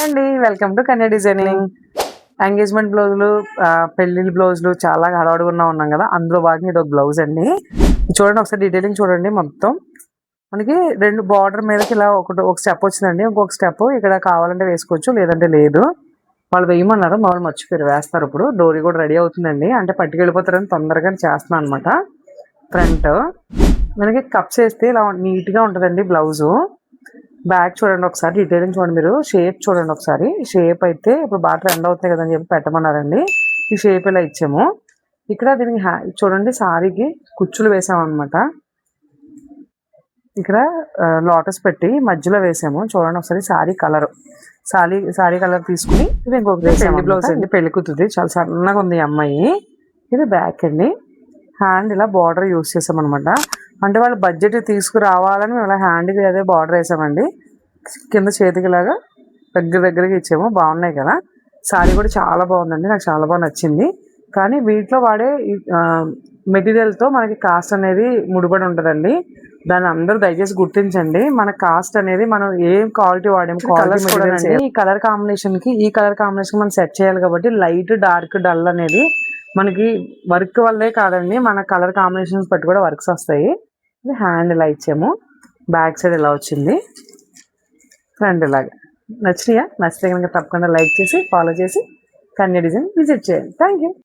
అండి welcome to Kanya designing. Engagement బ్లౌజులు, పెళ్లిళ్ళ బ్లౌజులు చాలా హడావుడిగా ఉన్నాం కదా, అందులో భాగంగా ఇది ఒక బ్లౌజ్ అండి. చూడండి ఒకసారి డీటెయిలింగ్ చూడండి. మొత్తం మనకి రెండు బార్డర్ మీదకి ఇలా ఒక స్టెప్ వచ్చిందండి. ఇంకొక స్టెప్ ఇక్కడ కావాలంటే వేసుకోవచ్చు, లేదంటే లేదు. వాళ్ళు వేయమన్నారు, వాళ్ళు మర్చిపోయారు, వేస్తారు. ఇప్పుడు డోరీ కూడా రెడీ అవుతుందండి, అంటే పట్టుకెళ్ళిపోతారని తొందరగా చేస్తున్నాను అనమాట. ఫ్రంట్ మనకి కప్స్ వేస్తే ఇలా నీట్గా ఉంటుందండి బ్లౌజు. బ్యాక్ చూడండి ఒకసారి, డీటెయిలింగ్ చూడండి. మీరు షేప్ చూడండి ఒకసారి. షేప్ అయితే ఇప్పుడు బాగా ట్రెండ్ అవుతాయి కదని చెప్పి పెట్టమన్నారండి. ఈ షేప్ ఇలా ఇచ్చాము. ఇక్కడ దీనికి చూడండి, సారీకి కుచ్చులు వేసామన్నమాట. ఇక్కడ లోటస్ పెట్టి మధ్యలో వేసాము. చూడండి ఒకసారి సారీ కలర్, సారీ కలర్ తీసుకుని ఇది ఇంకొక పెళ్లి బ్లౌజ్ అండి. పెళ్లి కూతురుది, చాలా సన్నగా ఉంది ఈ అమ్మాయి. ఇది బ్యాక్ అండి. హ్యాండ్ ఇలా బార్డర్ యూస్ చేసామన్నమాట. అంటే వాళ్ళు బడ్జెట్ తీసుకురావాలని మేము ఇలా హ్యాండ్కి అదే బార్డర్ వేసామండి. కింద చేతికి లాగా దగ్గరగా ఇచ్చాము. బాగున్నాయి కదా. సారీ కూడా చాలా బాగుందండి, నాకు చాలా బాగా నచ్చింది. కానీ వీటిలో వాడే మెటీరియల్తో మనకి కాస్ట్ అనేది ముడిపడి ఉంటుందండి. దాన్ని అందరూ దయచేసి గుర్తించండి. మన కాస్ట్ అనేది మనం ఏం క్వాలిటీ వాడాము, కలర్స్ కూడా ఈ కలర్ కాంబినేషన్కి ఈ కలర్ కాంబినేషన్ మనం సెట్ చేయాలి. కాబట్టి లైట్, డార్క్, డల్ అనేది మనకి వర్క్ వల్లే కాదండి, మన కలర్ కాంబినేషన్స్ బట్టి కూడా వర్క్స్ వస్తాయి. హ్యాండ్ ఇలా ఇచ్చాము. బ్యాక్ సైడ్ ఇలా వచ్చింది. ఫ్రంట్ ఇలాగా. నచ్చితే కనుక తప్పకుండా లైక్ చేసి ఫాలో చేసి కన్యా డిజైన్ విజిట్ చేయండి. Thank you.